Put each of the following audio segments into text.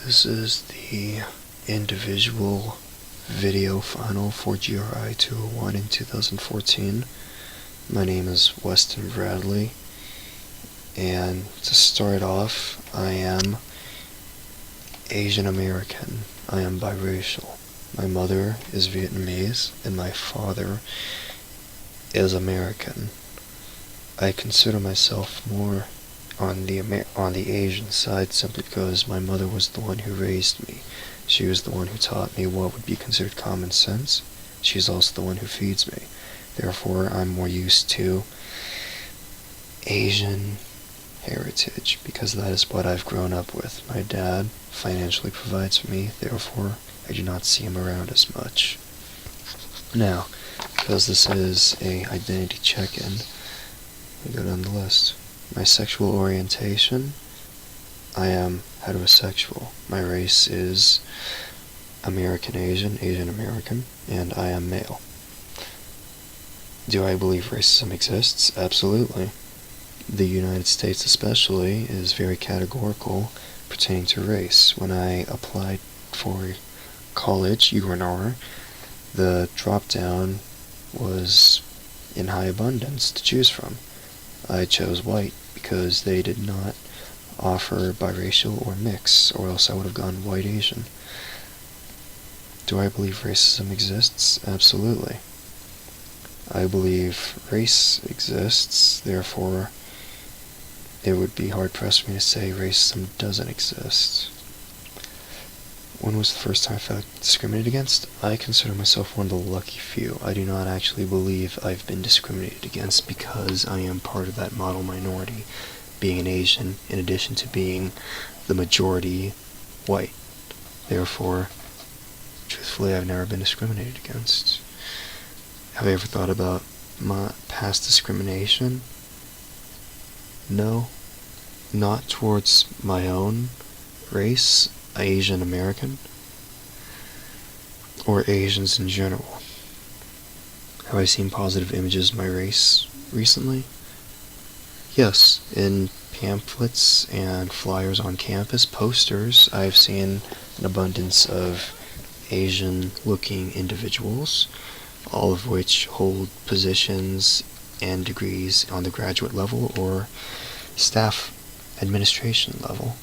This is the individual video final for GRI 201 in 2014. My name is Westen Bradley, and to start off, I am Asian American. I am biracial. My mother is Vietnamese, and my father is American. I consider myself more on the Asian side simply because my mother was the one who raised me. She was the one who taught me what would be considered common sense. She's also the one who feeds me. Therefore, I'm more used to Asian heritage because that is what I've grown up with. My dad financially provides for me, therefore I do not see him around as much. Now, because this is a identity check-in, we go down the list. My sexual orientation, I am heterosexual. My race is American Asian, Asian American, and I am male. Do I believe racism exists? Absolutely. The United States especially is very categorical pertaining to race. When I applied for college, UNR, the drop-down was in high abundance to choose from. I chose white because they did not offer biracial or mix, or else I would have gone white Asian. Do I believe racism exists? Absolutely. I believe race exists, therefore it would be hard-pressed for me to say racism doesn't exist. When was the first time I felt discriminated against? I consider myself one of the lucky few. I do not actually believe I've been discriminated against because I am part of that model minority, being an Asian, in addition to being the majority white. Therefore, truthfully, I've never been discriminated against. Have I ever thought about my past discrimination? No, not towards my own race, Asian American, or Asians in general. Have I seen positive images of my race recently? Yes, in pamphlets and flyers on campus, posters, I've seen an abundance of Asian-looking individuals, all of which hold positions and degrees on the graduate level or staff administration level.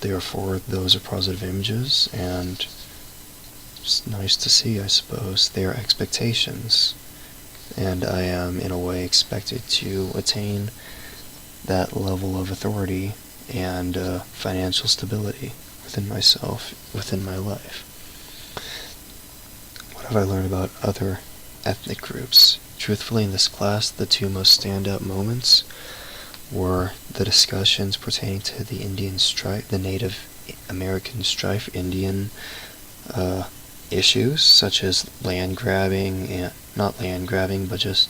Therefore, those are positive images, and it's nice to see, I suppose. They are expectations, and I am, in a way, expected to attain that level of authority and financial stability within myself, within my life. What have I learned about other ethnic groups? Truthfully, in this class, the two most standout moments were the discussions pertaining to the Indian strife, the Native American strife, Indian issues, such as land grabbing, and not land grabbing, but just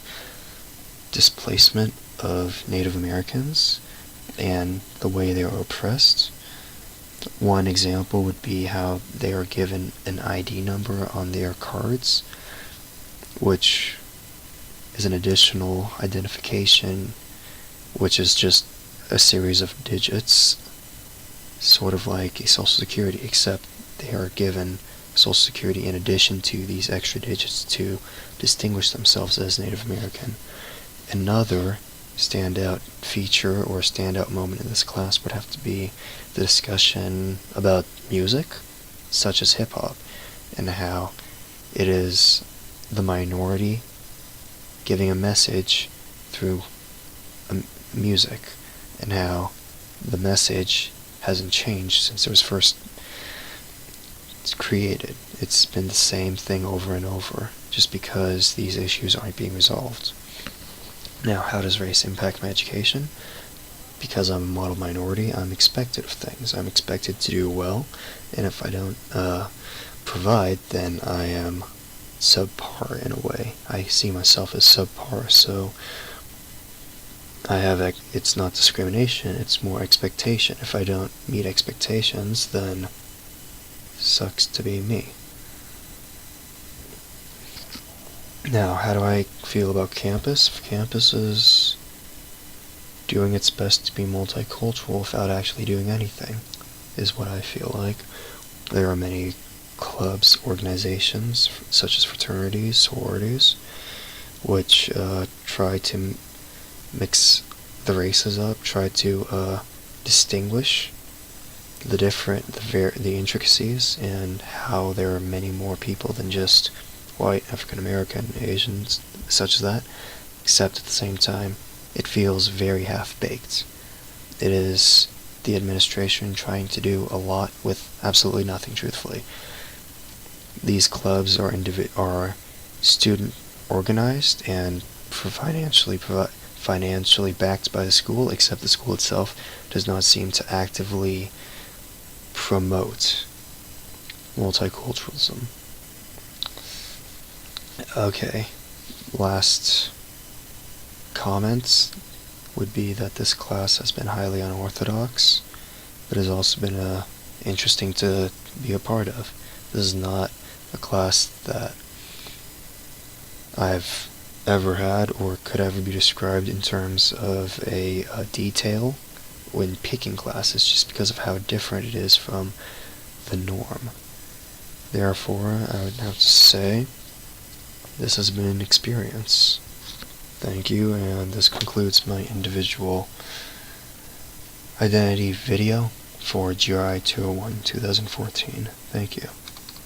displacement of Native Americans and the way they are oppressed. One example would be how they are given an ID number on their cards, which is an additional identification, which is just a series of digits, sort of like a social security, except they are given social security in addition to these extra digits to distinguish themselves as Native American. Another standout feature or standout moment in this class would have to be the discussion about music, such as hip-hop, and how it is the minority giving a message through music, and how the message hasn't changed since it was first created. It's been the same thing over and over, just because these issues aren't being resolved. Now, how does race impact my education? Because I'm a model minority, I'm expected of things. I'm expected to do well, and if I don't provide, then I am subpar in a way. I see myself as subpar, so it's not discrimination, it's more expectation. If I don't meet expectations, then sucks to be me. Now, how do I feel about campus? Campus is doing its best to be multicultural without actually doing anything. is what I feel like. There are many clubs, organizations, such as fraternities, sororities, which try to mix the races up, try to distinguish the intricacies, and how there are many more people than just white, African American, Asians, such as that, except at the same time, it feels very half-baked. It is the administration trying to do a lot with absolutely nothing, truthfully. These clubs are student organized and financially backed by the school, except the school itself does not seem to actively promote multiculturalism. Okay, last comments would be that this class has been highly unorthodox, but has also been interesting to be a part of. This is not a class that I've ever had or could ever be described in terms of a detail when picking classes, just because of how different it is from the norm. Therefore, I would have to say this has been an experience. Thank you, and this concludes my individual identity video for GRI 201 2014. Thank you.